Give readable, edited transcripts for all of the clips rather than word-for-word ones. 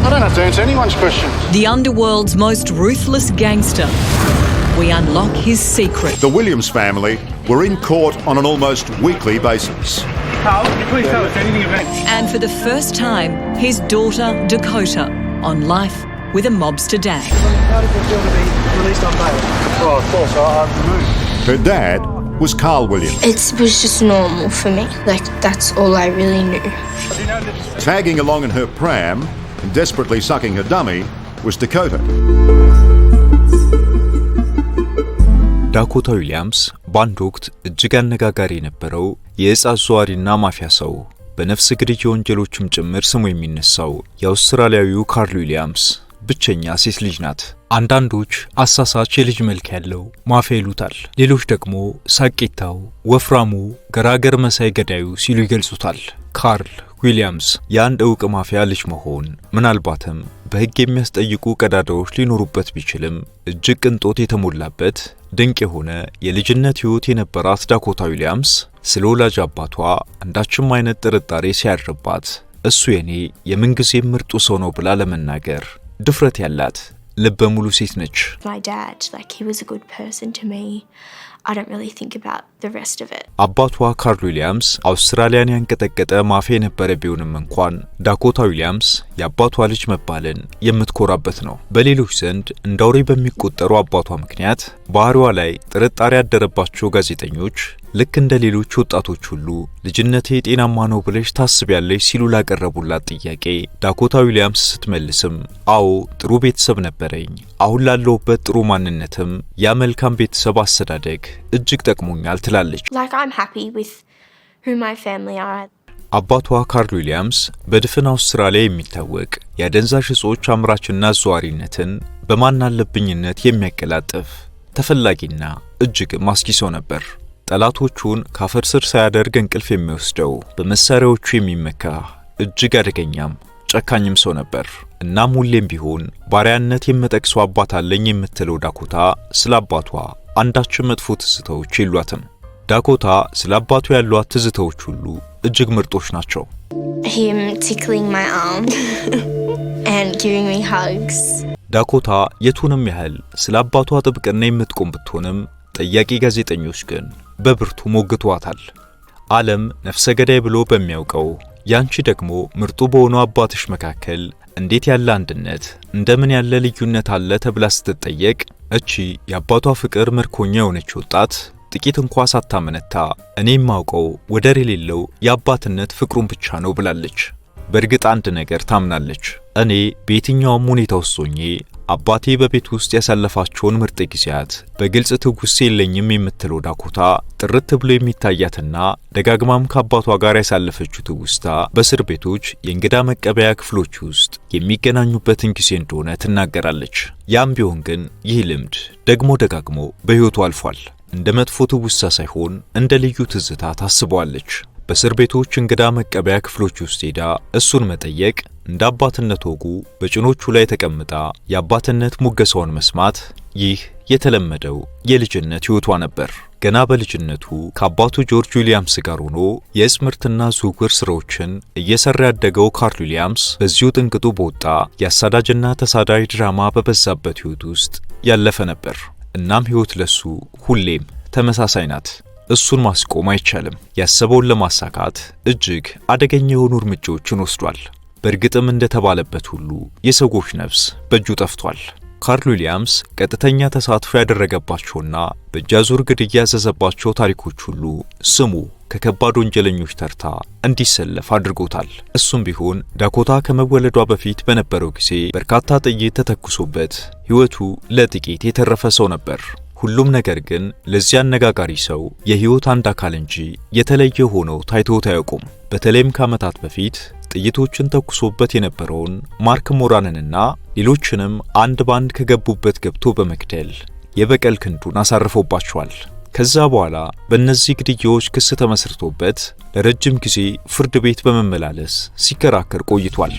I don't have to answer anyone's questions. The underworld's most ruthless gangster. We unlock his secret. The Williams family were in court on an almost weekly basis. Carl, can you please tell us anything about... And for the first time, his daughter, Dakota, on life with a mobster dad. How did you feel to be released on bail? Oh, of course, I'm removed. Her dad was Carl Williams. It was just normal for me. Like, that's all I really knew. Do you know that... Tagging along in her pram and desperately sucking her dummy was Dakota. ዳኮታ ዊሊያምስ በአንድ ወቅት እጅግ አነጋጋሪ የነበረው የዕፅ አዘዋዋሪና ማፊያ ሰው በነፍስ ግድያ ወንጀሎችም ጭምር ስሙ የሚነሳው የአውስትራሊያዊው ካርል ዊሊያምስ ብቸኛ ሴት ልጅ ናት። አንዳንዶች አሳሳች የልጅ መልክ ያለው ማፊያ ይሉታል፣ ሌሎች ደግሞ ሳቂታው፣ ወፍራሙ፣ ገራገር መሳይ ገዳዩ ሲሉ ይገልጹታል። ካርል ዊሊያምስ የአንድ ዕውቅ ማፊያ ልጅ መሆን ምናልባትም በሕግ የሚያስጠይቁ ቀዳዳዎች ሊኖሩበት ቢችልም እጅግ ቅንጦት የተሞላበት ድንቅ የሆነ የልጅነት ሕይወት የነበራት ዳኮታ ዊሊያምስ ስለ ወላጅ አባቷ አንዳችም አይነት ጥርጣሬ ሲያድርባት እሱ የኔ የምንጊዜም ምርጡ ሰው ነው ብላ ለመናገር ድፍረት ያላት ልበ ሙሉ ሴት ነች። My dad, like, he was a good person to me. I don't really think about the rest of it. አባቷ ካርል ዊሊያምስ አውስትራሊያን ያንቀጠቀጠ ማፊያ የነበረ ቢሆንም እንኳን ዳኮታ ዊሊያምስ የአባቷ ልጅ መባልን የምትኮራበት ነው። በሌሎች ዘንድ እንደ አውሬ በሚቆጠሩ አባቷ ምክንያት ባህሪዋ ላይ ጥርጣሬ ያደረባቸው ጋዜጠኞች ልክ እንደ ሌሎች ወጣቶች ሁሉ ልጅነቴ ጤናማ ነው ብለሽ ታስቢያለሽ ሲሉ ላቀረቡላት ጥያቄ ዳኮታ ዊሊያምስ ስትመልስም አዎ ጥሩ ቤተሰብ ነበረኝ፣ አሁን ላለሁበት ጥሩ ማንነትም ያ መልካም ቤተሰብ አስተዳደግ እጅግ ጠቅሞኛል ትላለች። Like, I'm happy with who my family are. አባቷ ካርል ዊሊያምስ በድፍን አውስትራሊያ የሚታወቅ የአደንዛዥ እጾች አምራችና አዘዋሪነትን በማናለብኝነት የሚያቀላጥፍ ተፈላጊና እጅግ አስጊ ሰው ነበር። ጠላቶቹን ካፈር ስር ሳያደርግ እንቅልፍ የሚወስደው በመሳሪያዎቹ የሚመካ እጅግ አደገኛም ጨካኝም ሰው ነበር። እናም ሁሌም ቢሆን ባሪያነት የምጠቅሰው አባት አለኝ የምትለው ዳኮታ ስለ አባቷ አንዳችም መጥፎ ትዝታዎች የሏትም። ዳኮታ ስለ አባቱ ያሏት ትዝታዎች ሁሉ እጅግ ምርጦች ናቸው። Him tickling my arm and giving me hugs. ዳኮታ የቱንም ያህል ስለ አባቷ ጥብቅና የምትቆም ብትሆንም ጠያቂ ጋዜጠኞች ግን በብርቱ ሞግቷታል። ዓለም ነፍሰ ገዳይ ብሎ በሚያውቀው ያንቺ ደግሞ ምርጡ በሆነው አባትሽ መካከል እንዴት ያለ አንድነት እንደምን ያለ ልዩነት አለ ተብላ ስትጠየቅ እቺ የአባቷ ፍቅር ምርኮኛ የሆነች ወጣት ጥቂት እንኳን ሳታመነታ እኔም ማውቀው ወደር የሌለው የአባትነት ፍቅሩን ብቻ ነው ብላለች። በእርግጥ አንድ ነገር ታምናለች። እኔ በየትኛውም ሁኔታ ውስጥ ሆኜ አባቴ በቤት ውስጥ ያሳለፋቸውን ምርጥ ጊዜያት በግልጽ ትውስታ የለኝም የምትለው ዳኮታ ጥርት ብሎ የሚታያትና ደጋግማም ከአባቷ ጋር ያሳለፈችው ትውስታ በእስር ቤቶች የእንግዳ መቀበያ ክፍሎች ውስጥ የሚገናኙበትን ጊዜ እንደሆነ ትናገራለች። ያም ቢሆን ግን ይህ ልምድ ደግሞ ደጋግሞ በሕይወቱ አልፏል። እንደ መጥፎ ትውስታ ሳይሆን እንደ ልዩ ትዝታ ታስበዋለች። በእስር ቤቶች እንግዳ መቀበያ ክፍሎች ውስጥ ሄዳ እሱን መጠየቅ፣ እንደ አባትነት ወጉ በጭኖቹ ላይ ተቀምጣ የአባትነት ሙገሳውን መስማት፣ ይህ የተለመደው የልጅነት ሕይወቷ ነበር። ገና በልጅነቱ ከአባቱ ጆርጅ ዊሊያምስ ጋር ሆኖ የዕፅ ምርትና ዝውውር ስራዎችን እየሰራ ያደገው ካርል ዊሊያምስ በዚሁ ጥንቅጡ በወጣ የአሳዳጅና ተሳዳጅ ድራማ በበዛበት ሕይወት ውስጥ ያለፈ ነበር። እናም ሕይወት ለሱ ሁሌም ተመሳሳይ ናት። እሱን ማስቆም አይቻልም። ያሰበውን ለማሳካት እጅግ አደገኛ የሆኑ እርምጃዎችን ወስዷል። በእርግጥም እንደተባለበት ሁሉ የሰዎች ነፍስ በእጁ ጠፍቷል። ካርል ዊሊያምስ ቀጥተኛ ተሳትፎ ያደረገባቸውና በእጃዙር ግድያ ያዘዘባቸው ታሪኮች ሁሉ ስሙ ከከባድ ወንጀለኞች ተርታ እንዲሰለፍ አድርጎታል። እሱም ቢሆን ዳኮታ ከመወለዷ በፊት በነበረው ጊዜ በርካታ ጥይት ተተኩሶበት ሕይወቱ ለጥቂት የተረፈ ሰው ነበር። ሁሉም ነገር ግን ለዚህ አነጋጋሪ ሰው የሕይወት አንድ አካል እንጂ የተለየ ሆኖ ታይቶት አያውቁም። በተለይም ከዓመታት በፊት ጥይቶችን ተኩሶበት የነበረውን ማርክ ሞራንንና ሌሎችንም አንድ ባንድ ከገቡበት ገብቶ በመግደል የበቀል ክንዱን አሳርፎባቸዋል። ከዛ በኋላ በእነዚህ ግድያዎች ክስ ተመስርቶበት ለረጅም ጊዜ ፍርድ ቤት በመመላለስ ሲከራከር ቆይቷል።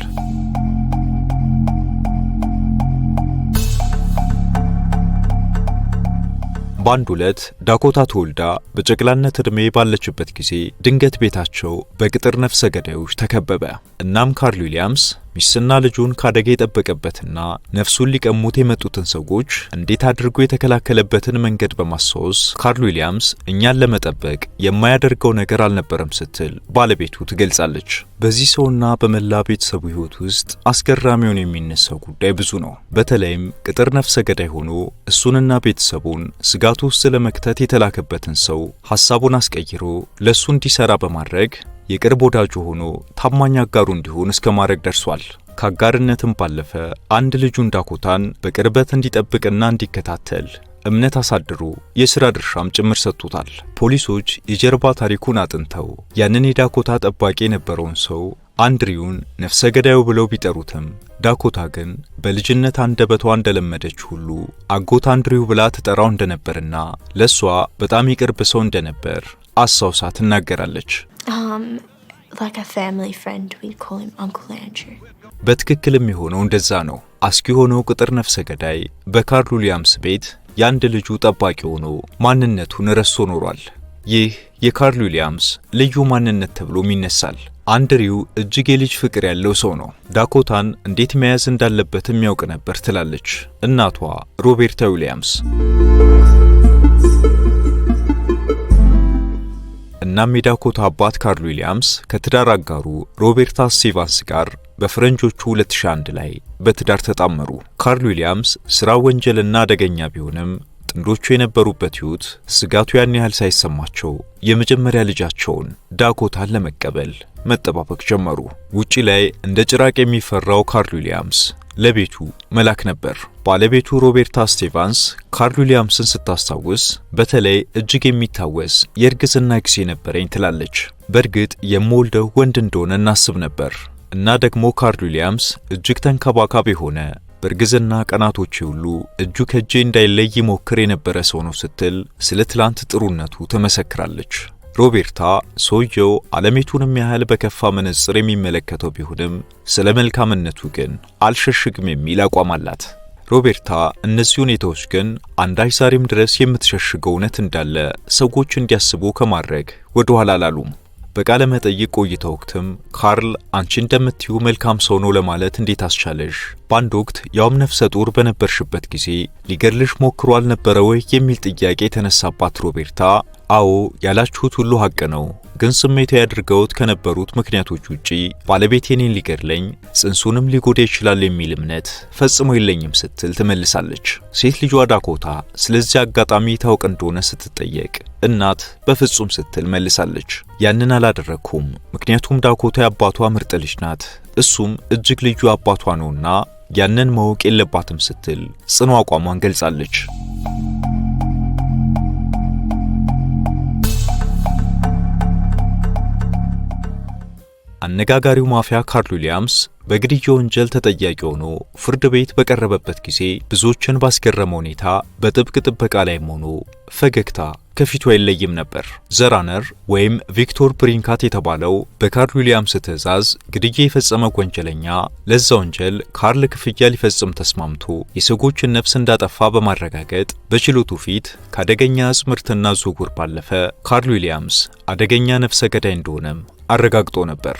በአንድ ዕለት ዳኮታ ተወልዳ በጨቅላነት ዕድሜ ባለችበት ጊዜ ድንገት ቤታቸው በቅጥር ነፍሰ ገዳዮች ተከበበ። እናም ካርል ዊሊያምስ ሚስትና ልጁን ካደጋ የጠበቀበትና ነፍሱን ሊቀሙት የመጡትን ሰዎች እንዴት አድርጎ የተከላከለበትን መንገድ በማስታወስ ካርል ዊሊያምስ እኛን ለመጠበቅ የማያደርገው ነገር አልነበረም ስትል ባለቤቱ ትገልጻለች። በዚህ ሰውና በመላ ቤተሰቡ ሕይወት ውስጥ አስገራሚውን የሚነሳው ጉዳይ ብዙ ነው። በተለይም ቅጥር ነፍሰ ገዳይ ሆኖ እሱንና ቤተሰቡን ስጋቱ ውስጥ ለመክተት የተላከበትን ሰው ሐሳቡን አስቀይሮ ለሱ እንዲሰራ በማድረግ የቅርብ ወዳጁ ሆኖ ታማኝ አጋሩ እንዲሆን እስከ ማድረግ ደርሷል። ከአጋርነትም ባለፈ አንድ ልጁን ዳኮታን በቅርበት እንዲጠብቅና እንዲከታተል እምነት አሳድሮ የሥራ ድርሻም ጭምር ሰጥቶታል። ፖሊሶች የጀርባ ታሪኩን አጥንተው ያንን የዳኮታ ጠባቂ የነበረውን ሰው አንድሪውን ነፍሰ ገዳዩ ብለው ቢጠሩትም ዳኮታ ግን በልጅነት አንደበቷ እንደለመደች ሁሉ አጎት አንድሪው ብላ ትጠራው እንደነበርና ለሷ በጣም ይቅርብ ሰው እንደነበር አሳውሳ ትናገራለች። Like a family friend, we'd call him Uncle Andrew. በትክክልም የሆነው እንደዛ ነው። አስኪ ሆነው ቅጥር ነፍሰ ገዳይ በካርል ዊሊያምስ ቤት ያንድ ልጁ ጠባቂ ሆኖ ማንነቱን ረስቶ ኖሯል። ይህ የካርል ዊሊያምስ ልዩ ማንነት ተብሎም ይነሳል። አንድሪው እጅግ የልጅ ፍቅር ያለው ሰው ነው። ዳኮታን እንዴት መያዝ እንዳለበትም ያውቅ ነበር ትላለች እናቷ ሮቤርታ ዊሊያምስ። እናም የዳኮታ አባት ካርል ዊሊያምስ ከትዳር አጋሩ ሮቤርታ ስቲቫንስ ጋር በፈረንጆቹ 2001 ላይ በትዳር ተጣመሩ። ካርል ዊሊያምስ ስራ ወንጀልና አደገኛ ቢሆንም ጥንዶቹ የነበሩበት ሕይወት ስጋቱ ያን ያህል ሳይሰማቸው የመጀመሪያ ልጃቸውን ዳኮታን ለመቀበል መጠባበቅ ጀመሩ። ውጪ ላይ እንደ ጭራቅ የሚፈራው ካርል ዊሊያምስ ለቤቱ መላክ ነበር። ባለቤቱ ሮቤርታ ስቲቫንስ ካርል ዊሊያምስን ስታስታውስ በተለይ እጅግ የሚታወስ የእርግዝና ጊዜ ነበረኝ ትላለች። በእርግጥ የምወልደው ወንድ እንደሆነ እናስብ ነበር እና ደግሞ ካርል ዊሊያምስ እጅግ ተንከባካቢ ሆነ በእርግዝና ቀናቶቼ ሁሉ እጁ ከእጄ እንዳይለይ ሞክር የነበረ ሰው ነው ስትል ስለ ትላንት ጥሩነቱ ትመሰክራለች። ሮቤርታ ሰውየው ዓለሜቱንም ያህል በከፋ መነጽር የሚመለከተው ቢሆንም ስለ መልካምነቱ ግን አልሸሽግም የሚል አቋም አላት። ሮቤርታ እነዚህ ሁኔታዎች ግን አንዳች ዛሬም ድረስ የምትሸሽገው እውነት እንዳለ ሰዎች እንዲያስቡ ከማድረግ ወደ ኋላ አላሉም። በቃለ መጠይቅ ቆይታ ወቅትም ካርል አንቺ እንደምትዩ መልካም ሰው ነው ለማለት እንዴት አስቻለሽ? በአንድ ወቅት ያውም ነፍሰ ጡር በነበርሽበት ጊዜ ሊገድልሽ ሞክሮ አልነበረ ወይ የሚል ጥያቄ የተነሳባት ሮቤርታ አዎ ያላችሁት ሁሉ ሐቅ ነው፣ ግን ስሜታዊ ያድርገውት ከነበሩት ምክንያቶች ውጪ ባለቤቴ እኔን ሊገድለኝ ጽንሱንም ሊጎዳ ይችላል የሚል እምነት ፈጽሞ የለኝም ስትል ትመልሳለች። ሴት ልጇ ዳኮታ ስለዚህ አጋጣሚ ታውቅ እንደሆነ ስትጠየቅ እናት በፍጹም ስትል መልሳለች። ያንን አላደረኩም፣ ምክንያቱም ዳኮታ የአባቷ ምርጥ ልጅ ናት፣ እሱም እጅግ ልዩ አባቷ ነውና ያንን ማወቅ የለባትም ስትል ጽኑ አቋሟን ገልጻለች። አነጋጋሪው ማፊያ ካርል ዊሊያምስ በግድያ ወንጀል ተጠያቂ ሆኖ ፍርድ ቤት በቀረበበት ጊዜ ብዙዎችን ባስገረመ ሁኔታ በጥብቅ ጥበቃ ላይም ሆኖ ፈገግታ ከፊቱ አይለይም ነበር። ዘራነር ወይም ቪክቶር ብሪንካት የተባለው በካርል ዊሊያምስ ትዕዛዝ ግድያ የፈጸመ ወንጀለኛ ለዛ ወንጀል ካርል ክፍያ ሊፈጽም ተስማምቶ የሰዎችን ነፍስ እንዳጠፋ በማረጋገጥ በችሎቱ ፊት ከአደገኛ ዕፅ ምርትና ዝውውር ባለፈ ካርል ዊሊያምስ አደገኛ ነፍሰ ገዳይ እንደሆነም አረጋግጦ ነበር።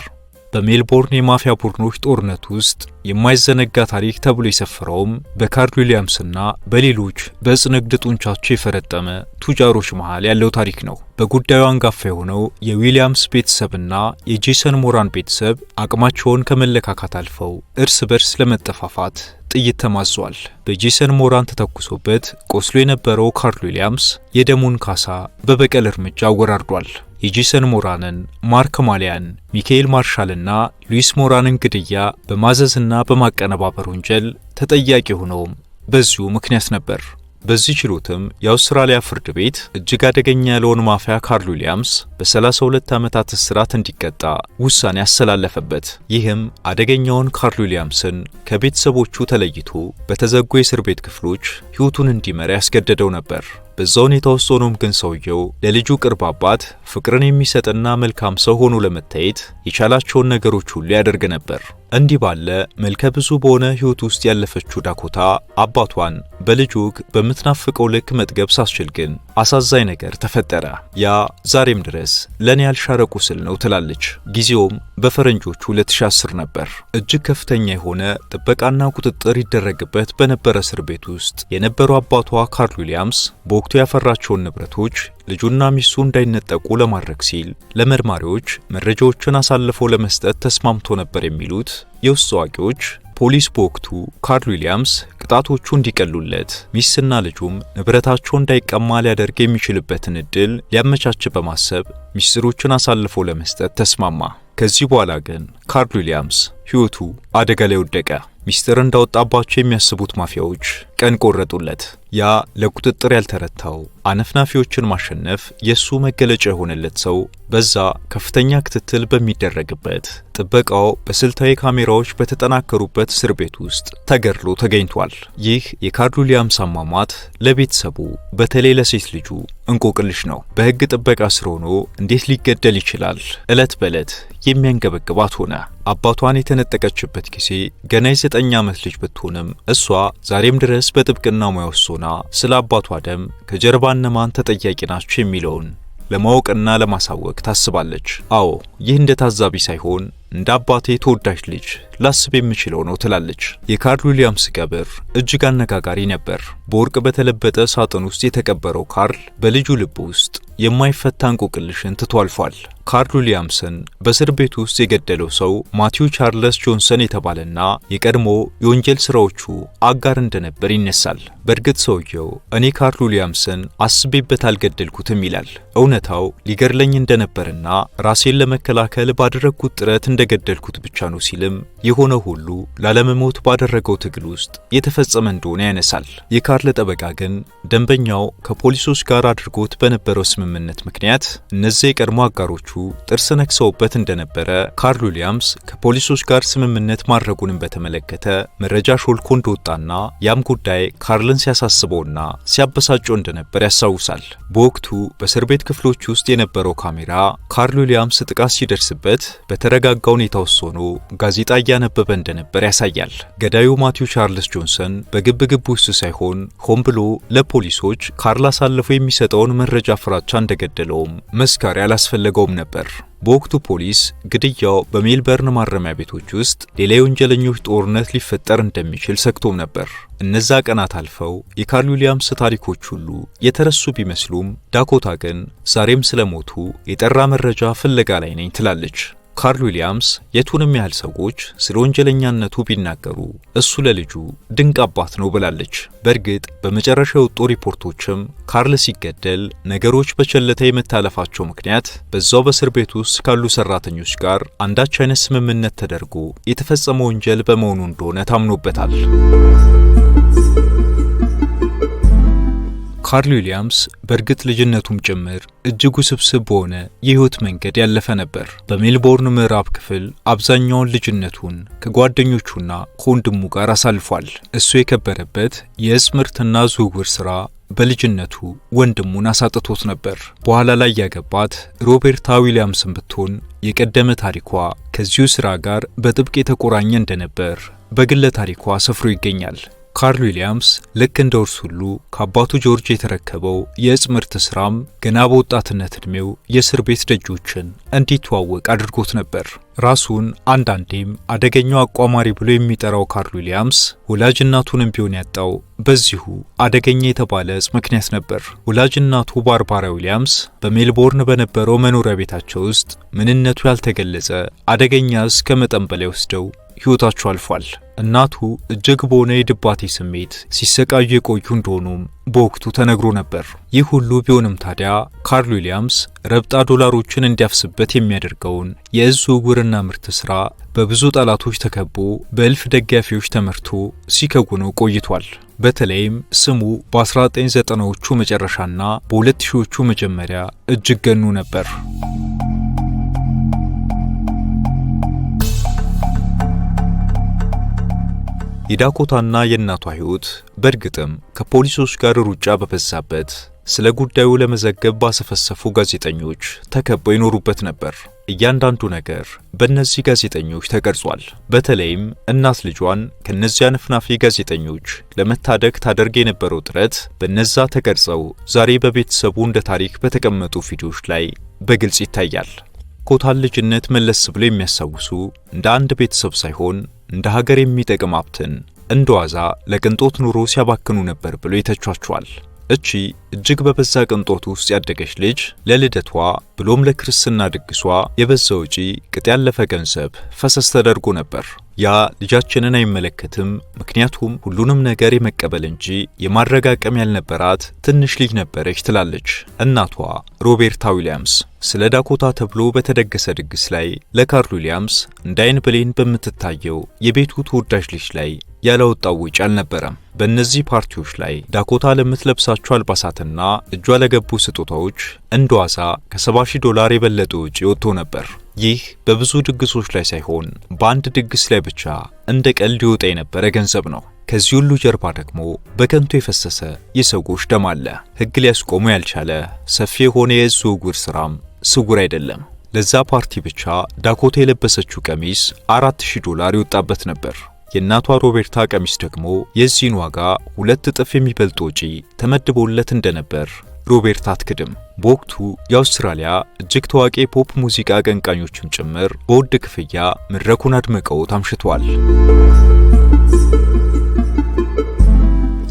በሜልቦርን የማፊያ ቡድኖች ጦርነት ውስጥ የማይዘነጋ ታሪክ ተብሎ የሰፈረውም በካርል ዊሊያምስና በሌሎች በዕፅ ንግድ ጡንቻቸው የፈረጠመ ቱጃሮች መሃል ያለው ታሪክ ነው። በጉዳዩ አንጋፋ የሆነው የዊሊያምስ ቤተሰብና የጄሰን ሞራን ቤተሰብ አቅማቸውን ከመለካካት አልፈው እርስ በርስ ለመጠፋፋት ጥይት ተማዟል። በጄሰን ሞራን ተተኩሶበት ቆስሎ የነበረው ካርል ዊሊያምስ የደሙን ካሳ በበቀል እርምጃ አወራርዷል። የጄሰን ሞራንን፣ ማርክ ማሊያን፣ ሚካኤል ማርሻልና ሉዊስ ሞራንን ግድያ በማዘዝና በማቀነባበር ወንጀል ተጠያቂ ሆነውም በዚሁ ምክንያት ነበር። በዚህ ችሎትም የአውስትራሊያ ፍርድ ቤት እጅግ አደገኛ ያለውን ማፊያ ካርል ዊሊያምስ በ32 ዓመታት እስራት እንዲቀጣ ውሳኔ ያስተላለፈበት። ይህም አደገኛውን ካርል ዊሊያምስን ከቤተሰቦቹ ተለይቶ በተዘጉ የእስር ቤት ክፍሎች ሕይወቱን እንዲመራ ያስገደደው ነበር። በዛው ሁኔታ ውስጥ ሆኖም ግን ሰውየው ለልጁ ቅርብ አባት ፍቅርን የሚሰጥና መልካም ሰው ሆኖ ለመታየት የቻላቸውን ነገሮች ሁሉ ያደርግ ነበር። እንዲህ ባለ መልከ ብዙ በሆነ ህይወት ውስጥ ያለፈችው ዳኮታ አባቷን በልጁ ወግ በምትናፍቀው ልክ መጥገብ ሳስችል ግን አሳዛኝ ነገር ተፈጠረ። ያ ዛሬም ድረስ ለኔ ያልሻረ ቁስል ነው ትላለች። ጊዜውም በፈረንጆቹ 2010 ነበር። እጅግ ከፍተኛ የሆነ ጥበቃና ቁጥጥር ይደረግበት በነበረ እስር ቤት ውስጥ የነበረው አባቷ ካርል ዊሊያምስ በወቅቱ ያፈራቸውን ንብረቶች ልጁና ሚስቱ እንዳይነጠቁ ለማድረግ ሲል ለመርማሪዎች መረጃዎችን አሳልፎ ለመስጠት ተስማምቶ ነበር የሚሉት የውስጥ አዋቂዎች። ፖሊስ በወቅቱ ካርል ዊሊያምስ ቅጣቶቹ እንዲቀሉለት ሚስትና ልጁም ንብረታቸው እንዳይቀማ ሊያደርግ የሚችልበትን እድል ሊያመቻች በማሰብ ሚስጥሮችን አሳልፎ ለመስጠት ተስማማ። ከዚህ በኋላ ግን ካርል ዊሊያምስ ህይወቱ አደጋ ላይ ወደቀ። ሚስጥር እንዳወጣባቸው የሚያስቡት ማፊያዎች ቀን ቆረጡለት። ያ ለቁጥጥር ያልተረታው አነፍናፊዎችን ማሸነፍ የሱ መገለጫ የሆነለት ሰው በዛ ከፍተኛ ክትትል በሚደረግበት ጥበቃው በስልታዊ ካሜራዎች በተጠናከሩበት እስር ቤት ውስጥ ተገድሎ ተገኝቷል። ይህ የካርል ዊሊያምስ አሟሟት ለቤተሰቡ በተለይ ለሴት ልጁ እንቆቅልሽ ነው። በህግ ጥበቃ ስር ሆኖ እንዴት ሊገደል ይችላል? ዕለት በዕለት የሚያንገበግባት ሆነ። አባቷን የተነጠቀችበት ጊዜ ገና የ9 ዓመት ልጅ ብትሆንም እሷ ዛሬም ድረስ በጥብቅና ሙያ ውስጥ ሆና ስለ አባቷ ደም ከጀርባ እነማን ተጠያቂ ናቸው የሚለውን ለማወቅና ለማሳወቅ ታስባለች። አዎ ይህ እንደ ታዛቢ ሳይሆን እንደ አባቴ ተወዳጅ ልጅ ላስብ የምችለው ነው ትላለች። የካርል ዊሊያምስ ቀብር እጅግ አነጋጋሪ ነበር። በወርቅ በተለበጠ ሳጥን ውስጥ የተቀበረው ካርል በልጁ ልብ ውስጥ የማይፈታ እንቆቅልሽን ትቶ አልፏል። ካርል ዊሊያምስን በእስር ቤት ውስጥ የገደለው ሰው ማቲው ቻርለስ ጆንሰን የተባለና የቀድሞ የወንጀል ስራዎቹ አጋር እንደነበር ይነሳል። በእርግጥ ሰውየው እኔ ካርል ዊሊያምስን አስቤበት አልገደልኩትም ይላል። እውነታው ሊገድለኝ እንደነበርና ራሴን ለመከላከል ባደረግኩት ጥረት እንደገደልኩት ብቻ ነው ሲልም የሆነ ሁሉ ላለመሞት ባደረገው ትግል ውስጥ የተፈጸመ እንደሆነ ያነሳል። የካርል ጠበቃ ግን ደንበኛው ከፖሊሶች ጋር አድርጎት በነበረው ስምምነት ምክንያት እነዚህ የቀድሞ አጋሮቹ ጥርስ ነክሰውበት እንደነበረ፣ ካርል ዊሊያምስ ከፖሊሶች ጋር ስምምነት ማድረጉንም በተመለከተ መረጃ ሾልኮ እንደወጣና ያም ጉዳይ ካርልን ሲያሳስበውና ሲያበሳጨው እንደነበር ያስታውሳል። በወቅቱ በእስር ቤት ክፍሎች ውስጥ የነበረው ካሜራ ካርል ዊሊያምስ ጥቃት ሲደርስበት በተረጋጋ ሁኔታ ውስጥ ሆኖ ጋዜጣ እያነበበ እንደነበር ያሳያል። ገዳዩ ማቲው ቻርልስ ጆንሰን በግብግብ ውስጥ ሳይሆን ሆን ብሎ ለፖሊሶች ካርል አሳልፎ የሚሰጠውን መረጃ ፍራቻ እንደገደለውም መስካሪ አላስፈለገውም ነበር። በወቅቱ ፖሊስ ግድያው በሜልበርን ማረሚያ ቤቶች ውስጥ ሌላ የወንጀለኞች ጦርነት ሊፈጠር እንደሚችል ሰግቶም ነበር። እነዛ ቀናት አልፈው የካርል ዊሊያምስ ታሪኮች ሁሉ የተረሱ ቢመስሉም ዳኮታ ግን ዛሬም ስለሞቱ የጠራ መረጃ ፍለጋ ላይ ነኝ ትላለች። ካርል ዊሊያምስ የቱንም ያህል ሰዎች ስለ ወንጀለኛነቱ ቢናገሩ እሱ ለልጁ ድንቅ አባት ነው ብላለች። በእርግጥ በመጨረሻ የወጡ ሪፖርቶችም ካርል ሲገደል ነገሮች በቸልታ የመታለፋቸው ምክንያት በዛው በእስር ቤት ውስጥ ካሉ ሰራተኞች ጋር አንዳች አይነት ስምምነት ተደርጎ የተፈጸመ ወንጀል በመሆኑ እንደሆነ ታምኖበታል። ካርል ዊሊያምስ በእርግጥ ልጅነቱም ጭምር እጅግ ውስብስብ በሆነ የህይወት መንገድ ያለፈ ነበር። በሜልቦርን ምዕራብ ክፍል አብዛኛውን ልጅነቱን ከጓደኞቹና ከወንድሙ ጋር አሳልፏል። እሱ የከበረበት የእጽ ምርትና ዝውውር ሥራ በልጅነቱ ወንድሙን አሳጥቶት ነበር። በኋላ ላይ ያገባት ሮቤርታ ዊሊያምስን ብትሆን የቀደመ ታሪኳ ከዚሁ ሥራ ጋር በጥብቅ የተቆራኘ እንደነበር በግለ ታሪኳ ሰፍሮ ይገኛል። ካርል ዊሊያምስ ልክ እንደ እርሱ ሁሉ ከአባቱ ጆርጅ የተረከበው የእጽ ምርት ስራም ገና በወጣትነት ዕድሜው የእስር ቤት ደጆችን እንዲተዋወቅ አድርጎት ነበር። ራሱን አንዳንዴም አደገኛው አቋማሪ ብሎ የሚጠራው ካርል ዊሊያምስ ወላጅ እናቱንም ቢሆን ያጣው በዚሁ አደገኛ የተባለ እጽ ምክንያት ነበር። ወላጅ እናቱ ባርባራ ዊሊያምስ በሜልቦርን በነበረው መኖሪያ ቤታቸው ውስጥ ምንነቱ ያልተገለጸ አደገኛ እጽ ከመጠን በላይ ወስደው ሕይወታቸው አልፏል። እናቱ እጅግ በሆነ የድባቴ ስሜት ሲሰቃዩ የቆዩ እንደሆኑም በወቅቱ ተነግሮ ነበር። ይህ ሁሉ ቢሆንም ታዲያ ካርል ዊሊያምስ ረብጣ ዶላሮችን እንዲያፍስበት የሚያደርገውን የእጽ ዝውውርና ምርት ሥራ በብዙ ጠላቶች ተከቦ በእልፍ ደጋፊዎች ተመርቶ ሲከውነው ቆይቷል። በተለይም ስሙ በ1990ዎቹ መጨረሻና በ2000ዎቹ መጀመሪያ እጅግ ገኑ ነበር። የዳኮታና የእናቷ ሕይወት በእርግጥም ከፖሊሶች ጋር ሩጫ በበዛበት ስለ ጉዳዩ ለመዘገብ ባሰፈሰፉ ጋዜጠኞች ተከበው ይኖሩበት ነበር። እያንዳንዱ ነገር በእነዚህ ጋዜጠኞች ተቀርጿል። በተለይም እናት ልጇን ከነዚያ ነፍናፊ ጋዜጠኞች ለመታደግ ታደርግ የነበረው ጥረት በነዛ ተቀርጸው ዛሬ በቤተሰቡ እንደ ታሪክ በተቀመጡ ቪዲዮዎች ላይ በግልጽ ይታያል። ዳኮታን ልጅነት መለስ ብሎ የሚያሳውሱ እንደ አንድ ቤተሰብ ሳይሆን እንደ ሀገር የሚጠቅም ሀብትን እንደዋዛ ለቅንጦት ኑሮ ሲያባክኑ ነበር ብሎ ይተቿቸዋል። እቺ እጅግ በበዛ ቅንጦት ውስጥ ያደገች ልጅ ለልደቷ ብሎም ለክርስትና ድግሷ የበዛ ወጪ ቅጥ ያለፈ ገንዘብ ፈሰስ ተደርጎ ነበር። ያ ልጃችንን አይመለከትም፣ ምክንያቱም ሁሉንም ነገር የመቀበል እንጂ የማረጋቀም ያልነበራት ትንሽ ልጅ ነበረች ትላለች እናቷ ሮቤርታ ዊሊያምስ። ስለ ዳኮታ ተብሎ በተደገሰ ድግስ ላይ ለካርል ዊሊያምስ እንዳይን ብሌን በምትታየው የቤቱ ተወዳጅ ልጅ ላይ ያላወጣው ወጪ አልነበረም። በእነዚህ ፓርቲዎች ላይ ዳኮታ ለምትለብሳቸው አልባሳትና እጇ ለገቡ ስጦታዎች እንደዋዛ $70,000 የበለጠ ወጪ ወጥቶ ነበር። ይህ በብዙ ድግሶች ላይ ሳይሆን በአንድ ድግስ ላይ ብቻ እንደ ቀልድ ይወጣ የነበረ ገንዘብ ነው። ከዚህ ሁሉ ጀርባ ደግሞ በከንቱ የፈሰሰ የሰዎች ደም አለ። ሕግ ሊያስቆሙ ያልቻለ ሰፊ የሆነ የሕዝብ ዝውውር ስራም ስውር አይደለም። ለዛ ፓርቲ ብቻ ዳኮታ የለበሰችው ቀሚስ $4,000 ይወጣበት ነበር። የእናቷ ሮቤርታ ቀሚስ ደግሞ የዚህን ዋጋ 2 እጥፍ የሚበልጥ ወጪ ተመድቦለት እንደነበር ሮቤርታ አትክድም። በወቅቱ የአውስትራሊያ እጅግ ታዋቂ የፖፕ ሙዚቃ አቀንቃኞችም ጭምር በውድ ክፍያ መድረኩን አድምቀው ታምሽቷል።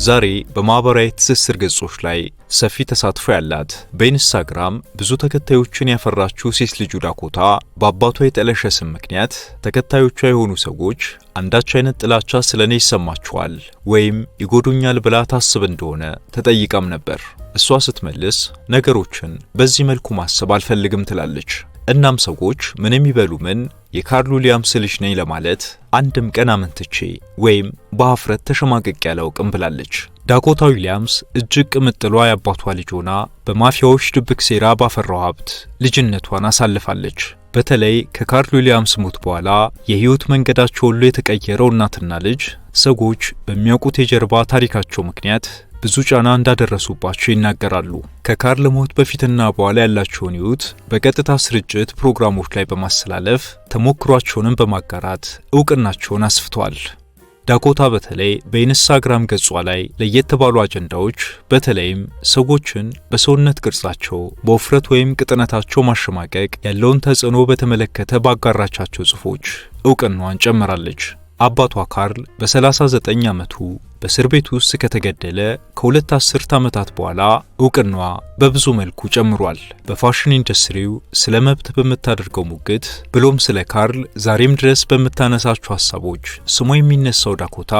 ዛሬ በማህበራዊ ትስስር ገጾች ላይ ሰፊ ተሳትፎ ያላት በኢንስታግራም ብዙ ተከታዮችን ያፈራችው ሴት ልጁ ዳኮታ በአባቷ የጠለሸ ስም ምክንያት ተከታዮቿ የሆኑ ሰዎች አንዳች አይነት ጥላቻ ስለኔ ይሰማቸዋል ወይም ይጎዱኛል ብላ ታስብ እንደሆነ ተጠይቃም ነበር። እሷ ስትመልስ ነገሮችን በዚህ መልኩ ማሰብ አልፈልግም ትላለች። እናም ሰዎች ምንም ይበሉ ምን የካርል ዊሊያምስ ልጅ ነኝ ለማለት አንድም ቀን አመንትቼ ወይም በአፍረት ተሸማቀቅ ያላውቅም ብላለች። ዳኮታ ዊሊያምስ እጅግ ቅምጥሏ የአባቷ ልጅ ሆና በማፊያዎች ድብቅ ሴራ ባፈራው ሀብት ልጅነቷን አሳልፋለች። በተለይ ከካርል ዊሊያምስ ሞት በኋላ የህይወት መንገዳቸው ሁሉ የተቀየረው እናትና ልጅ ሰዎች በሚያውቁት የጀርባ ታሪካቸው ምክንያት ብዙ ጫና እንዳደረሱባቸው ይናገራሉ። ከካርል ሞት በፊትና በኋላ ያላቸውን ህይወት በቀጥታ ስርጭት ፕሮግራሞች ላይ በማስተላለፍ ተሞክሯቸውንም በማጋራት እውቅናቸውን አስፍተዋል። ዳኮታ በተለይ በኢንስታግራም ገጿ ላይ ለየት ባሉ አጀንዳዎች በተለይም ሰዎችን በሰውነት ቅርጻቸው በውፍረት ወይም ቅጥነታቸው ማሸማቀቅ ያለውን ተጽዕኖ በተመለከተ ባጋራቻቸው ጽሑፎች እውቅናዋን ጨምራለች። አባቷ ካርል በ39 ዓመቱ በእስር ቤት ውስጥ ከተገደለ ከሁለት አስርት ዓመታት በኋላ እውቅናዋ በብዙ መልኩ ጨምሯል። በፋሽን ኢንዱስትሪው ስለ መብት በምታደርገው ሙግት ብሎም ስለ ካርል ዛሬም ድረስ በምታነሳቸው ሐሳቦች ስሟ የሚነሳው ዳኮታ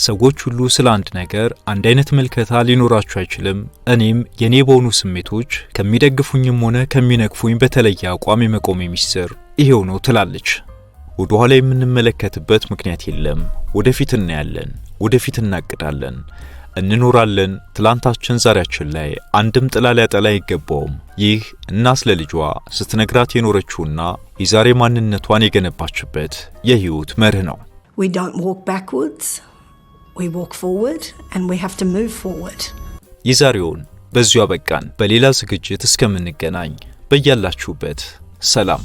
ሰዎች ሁሉ ስለ አንድ ነገር አንድ አይነት መልከታ ሊኖራቸው አይችልም፣ እኔም የኔ በሆኑ ስሜቶች ከሚደግፉኝም ሆነ ከሚነቅፉኝ በተለየ አቋም የመቆሜ ሚስጥር ይሄው ነው ትላለች። ወደ ኋላ የምንመለከትበት ምክንያት የለም። ወደፊት እናያለን፣ ወደፊት እናቅዳለን፣ እንኖራለን። ትላንታችን ዛሬያችን ላይ አንድም ጥላ ሊያጠላ አይገባውም። ይህ እናት ለልጇ ስትነግራት የኖረችውና የዛሬ ማንነቷን የገነባችበት የህይወት መርህ ነው። We don't walk backwards, we walk forward and we have to move forward. የዛሬውን በዚሁ አበቃን። በሌላ ዝግጅት እስከምንገናኝ በያላችሁበት ሰላም።